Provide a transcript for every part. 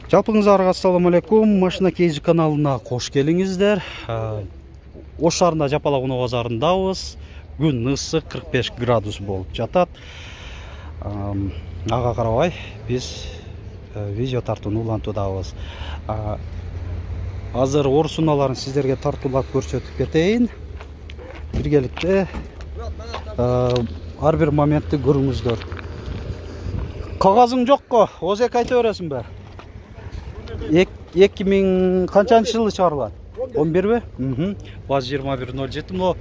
Жалпыңыздарга ассаламу алейкум. Машина KG каналына кош келиңиздер. Ош шаарында Жапалакуноо базарындабыз. Күн ысык 45 градус болуп жатат. Ага карабай биз видео тартууну улантуудабыз. Азыр орус унааларын сиздерге тартуулап көрсөтүп кетейин. Биргеликте ар бир моментти көрүңүздөр. Кагазың жокко, озек айта бересиң бе? 2000 канчанчы жылы чыгарылган? 11 бе? Баз 2107. Мына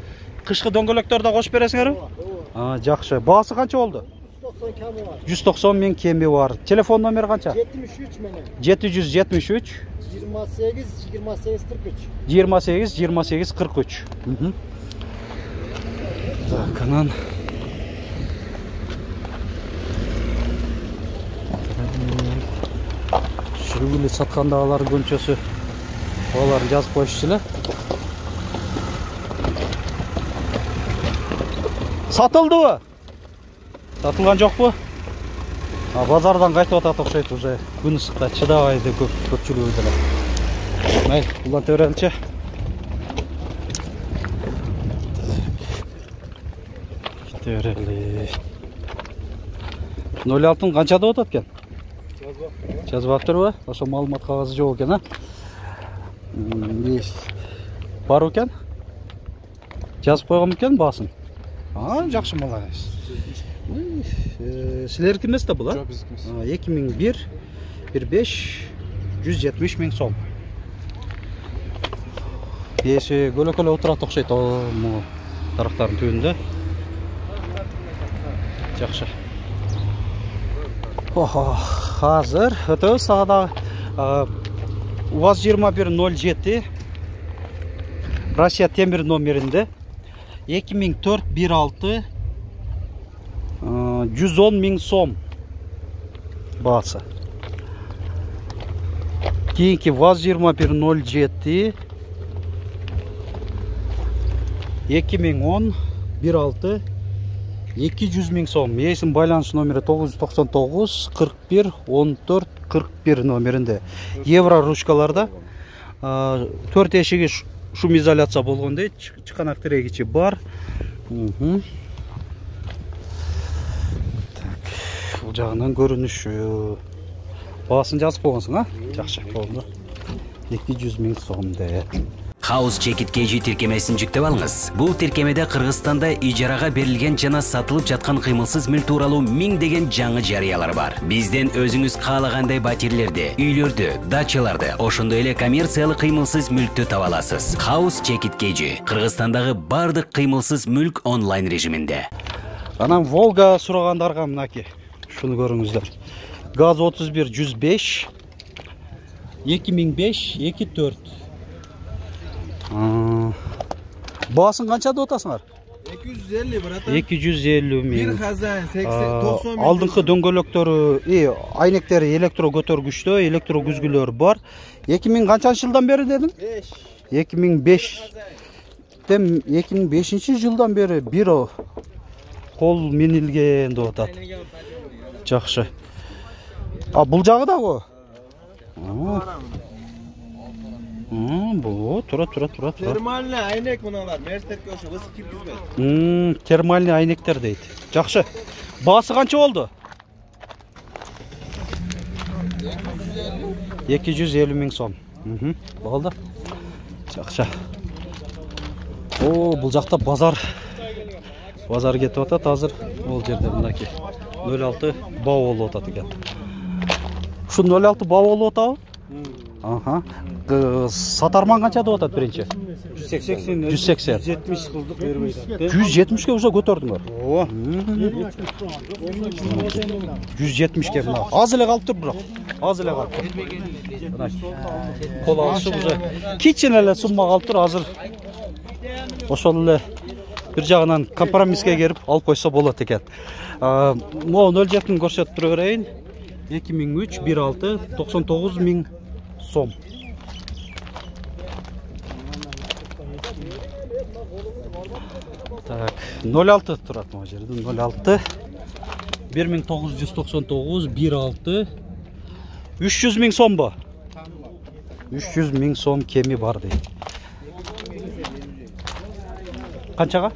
кышкы дөңгөлөктөрдө да кош бересиңерби? Жакшы. Баасы канча болду? 190 миң кеми бар. Телефон номери канча? 73 менен. 773 28 43. Так, анан Шүгүлү саткандагылар көнчөсү. Оларды жазып коюшчу эле. Сатылдыбы? Сатылган жокпу? Базардан кайтып атат окшойт, уже күн ысыкта чыдабайды көпчүлүгү деле. Май, уланта береличи. Кете берели. 06 канчада отат экен? Жазбаптырбы? Ошо маалымат кагазы жок экен, а? Бар экен? Жазып койгон экен баасын? Жакшы молодец. Силердики эмес да бул, а? 2001 15 170 миң сом. Эси көлөкөлө отурат окшойт, могу дарактардын түбүндө. Жакшы. Hazır. Ötüyoruz sağda UAZ 2107 Rusya Temir numarinde 2004-16 110 ming som bası. Keyinki UAZ 2107 2010-16 200 ming som. Esim байланыш номери 999 41 14 41 номеринде. Евро ручкаларда 4 эшиги шум изоляция болгондой, чыканак тирегичи бар. Так, бул жагынан көрүнүшү. Баасын жазып койгонсуң, а? Жакшы болду. 200 миң сом де. House Check-it KG тиркемесин жүктөп алыңыз. Бул тиркемеде Кыргызстанда ижарага берилген жана сатылып жаткан кыймылсыз мүлк тууралуу 1000 деген жаңы жарыялар бар. Бизден өзүңүз каалагандай батирлерди, үйлөрдү, дачаларды, ошондой эле коммерциялык кыймылсыз мүлктү таба аласыз. House Check-it KG Кыргызстандагы бардык кыймылсыз мүлк онлайн режиминде. Анан Волга сурагандарга мынаки, шуну көрүңүздөр. Газ 31 105 2005 24. Баасын канчада отасыңар? 250 брата. 250 миң. Бир хазайн 90 миң. Алдыңкы дөңгөлөктөрү, айнектери электро көтөргүчтө, электро күзгүлөр бар. 2000 канчанчы жылдан бери дедиң? 2005. 2005 жылдан бери бир кол минилген деп атат. Жакшы. Бул жагы дагы? Бу тура. Термальный айнек мыналар, мерстерге ошо ысык киргизбейт. Термальный айнектер дейт. Жакшы. Баасы канча болду? 250 миң сом. Болду. Жакшы. Бул жакта базар кетип атат азыр. Бул жерде мынакей 06 баа болуп атат экен. Ушу 06 баа болуп атабы? Сатарман канча деп атат биринчи? 180. 170 кылдык бербейт. 170ке уже көтөрдүңөр. 170ке мына. Аз эле калып тур бирок. Аз эле калып тур. Кол алышы уже кичине эле сумма калып тур азыр. Ошол эле бир жагынан компромисске келип алып койсо болот экен. Могу 07-н көрсөтүп тура берейин. 2003 16 99 миң сом. Так, 06 турат могу жерде. 06 1999 16 300 ming so'm bu. 300 ming so'm kemi бар дейді. Қаншаға?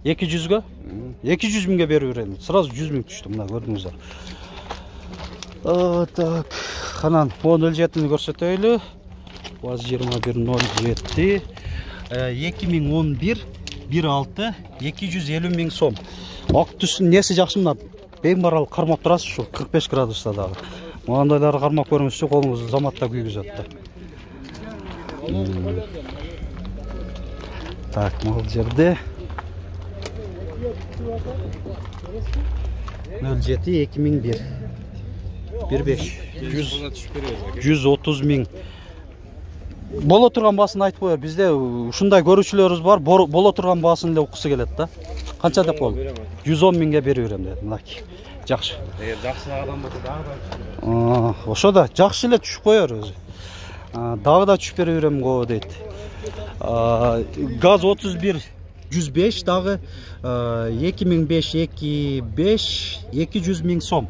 200-ге? 200 мingге беріп беремін. Сразу 100 мing түсті, мына көрдіңіздер. Так, қанан 10.07-ні көрсетейлі. ВАЗ 2107. 2011 1.6 250 ming so'm. Ақ түсін несі жақсы мына? Бең баралы қармап тұрасыз шу 45 градуста дағы. Мағандайлары қармап көріңізші қолыңызды заматта күйгіз өтті. Так, мол жерде 07 2001 15 130 ming. Бола тұрған басын айтып қойыр. Бізде шындай көрушілеріміз бар. Бола тұрған басын де оқысы келеді да. Қанша деп қол? 110 мingге беріп берем деді. Мынаки. Жақсы. Жақсы адам болса дағы да. Ошо да жақсы эле түшүп коер өзү. Дагы да түшүп бере берем го дейт. Газ 31 105 дагы 2005 25 200 ming so'm.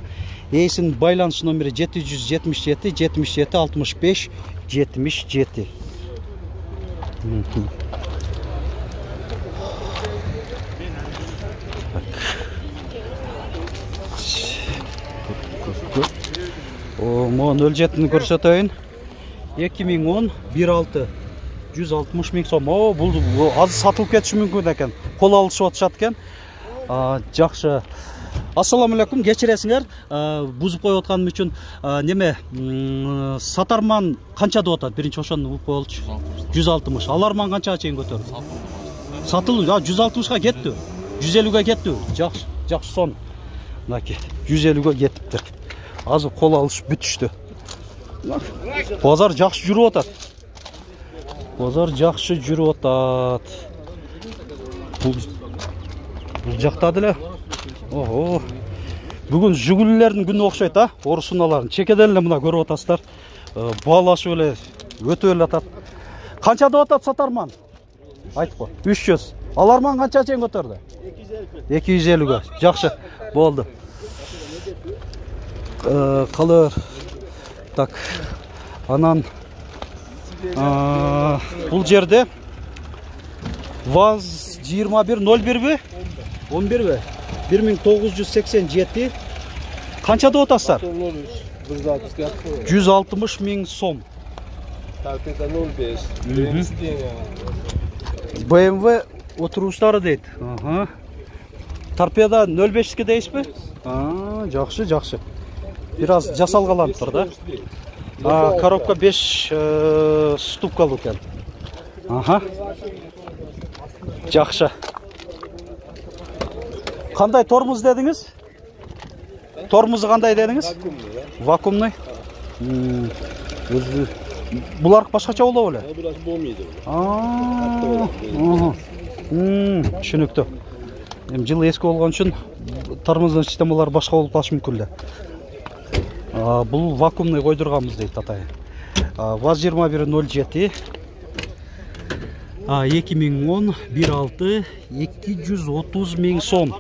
Эсин байланыш номери 777 77 65 77. Моң 07-ні көрсетейін. 2010 1.6 160 ming so'm. Бұл аз сатылып кетіші мүмкін екен. Қол алышып отшат екен. Жақшы. Ассаламу алейкум, кечиресиңер. Бузуп коюп атканым үчүн неме сатарман канча деп атат? Биринчи ошону угуп коелучу. 160. Аларман канчага чейин көтөрдү? Сатылды. 160га кетти. 150ге кетти. Жакшы, жакшы сон. Мынаки 150ге кетиптир. Азыр кол алышып бүтүштү. Базар жакшы жүрүп атат. Базар жакшы жүрүп атат. Бул жакта деле. Ого. Бүгүн жүгүлүлөрдүн күнү окшойт, орусуналарын. Чекеден эле мына көрүп атасыздар. Баалашып эле өтүп эле атат. Канча деп атат сатарман? Айтып кой. 300. Аларман канча чейин көтөрдү? 250ге. Жакшы. Болду. Калыр. Так. Анан бул жерде ВАЗ 2101 11 1987. Канча деп атасыздар? 160 ming so'm. BMW отуруштары дейт. Торпеда 05-ке дейсизби? Жакшы, жакшы. Biraz жасалгаланып тур да. Коробка 5 ступкалуу экен. Жакшы. Кандай тормоз дедиңиз? Тормозу кандай дедиңиз? Вакуумный. Өзү булар башкача болобу эле? Biraz болмойду. Түшүнүктүү. Эми жылы эски болгон үчүн тормоздун системалары башка болуп калышы мүмкүн эле. Бул вакуумный койдурганбыз дейт атай. ВАЗ 2107 2010 1.6 230 ming so'm.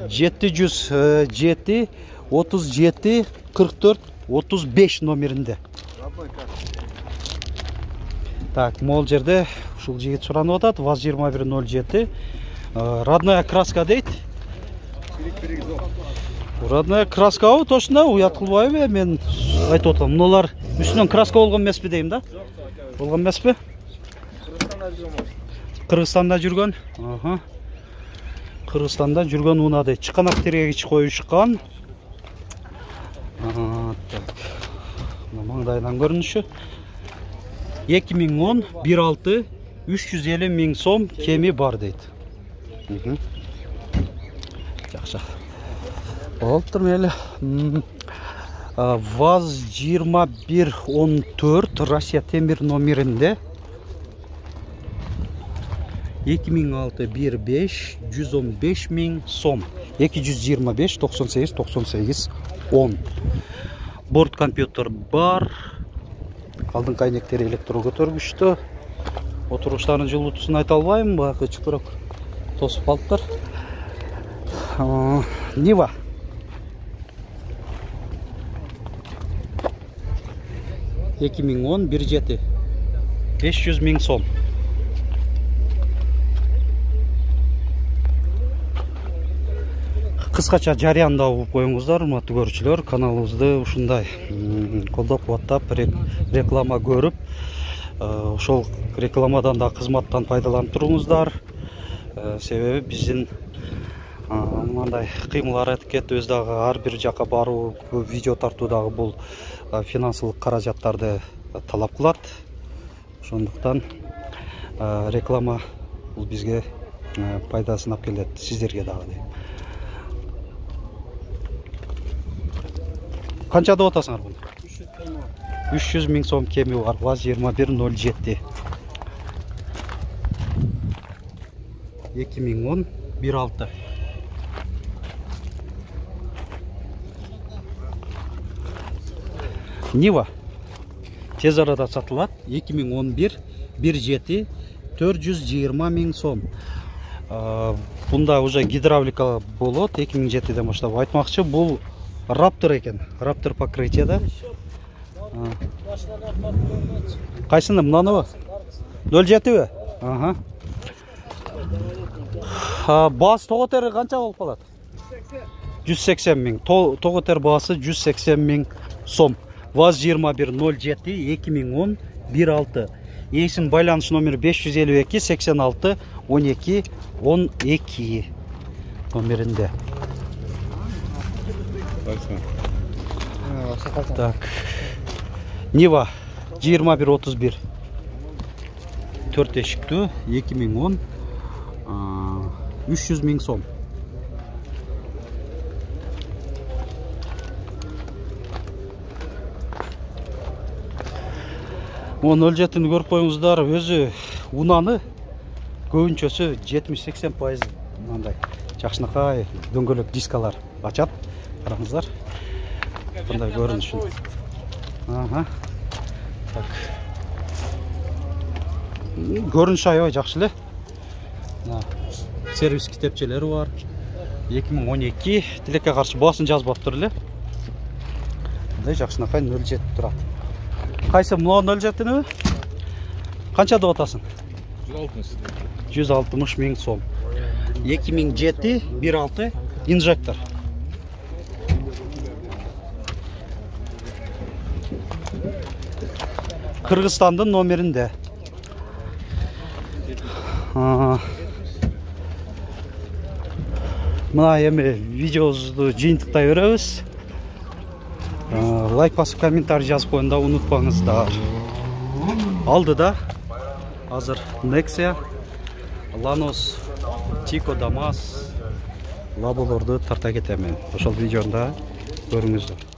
707 37 44 35 номеринде. Так, мол жерде ушул жигит суранып атат. ВАЗ 2107. Родная краска дейт. Родная краска точно уят кылбайбы? Мен айтып атам. Мыналар үстүнөн краска болгон эмеспи дейм да? Болгон эмеспи? Кыргызстанда жүргөн. Кыргызстанда жүргөн унадай чыканак тергегич коюшкан. Так. Маңдайдан көрүнүшү. 2010 1.6 350 ming so'm кеми бар дейт. Жакшы. Болуптур мели. ВАЗ 2114 Россия темир номеринде 2006 15 115 ming so'm. 225 98 98 10. Борт компьютер бар. Алдыңкы айнектери электро көтөргүчтү. Отуруштардын жылуутуусун айта албайм, баягы чыпырык тосуп калыптыр. Нива. 2010 1.7 500 000 сом. Кыскача жарыяндап угуп коюңуздар, урматтуу көрүүчүлөр. Каналыбызды ушундай колдоп, кубаттап, реклама көрүп, ошол рекламадан да кызматтан пайдаланып туруңуздар. Себеби биздин мындай кыймыл аракетибиз дагы ар бир жака баруу, видео тартуу дагы бул финансылык каражаттарды талап кылат. Ошондуктан реклама бул бизге пайдасын алып келет, сиздерге дагы дейм. Канча деп атасыңар буну? 300 000 сом кеми бар. ВАЗ-2107. 2010 1.6. Нива. Тез арада сатылат. 2011 1.7 420 000 сом. Бунда уже гидравлика болот. 2007-ден баштап айтмакчы, бул Раптор экен. Раптор покрытиеда. Кайсыны, мынаныбы? 07-бі? Ага. Баасы тоготери канча болуп калат? 180 000. Тоготер баасы 180 000 сом. ВАЗ-2107 2010 1.6. Есім байланыш номері 552 86 12 12 номерінде. Так. Нива 2131. 4 эшиктүү 2010 300 000 сом. Оны 07-ні көріп қойыңыздар, өзі унаны көбінчөсі 70-80% мынандай жакшынакай дөңгөлөк дискалар ачат. Қараңыздар. Бұндай көрүнүшүн. Ага. Так. Көрүнүш аябай жакшы эле. Сервис китепчелери бар. 2012 тилекке каршы баасын жазбаптыр эле. Мындай жакшынакай 07 турат. Кайсы мына 07-нүбү? Канча деп атасың? 160 000 сом. 2007 1.6 инжектор. Кыргызстандын номеринде. Мына эми видеобузду жыйынтыктай беребиз. Лайк басып, комментарий жазып коюңда унутпаңыздар. Алдыда азыр Nexia, Lanos, Tico, Damas, Лаболорду тарта кетемен. Ошол видеода көрүңүздөр.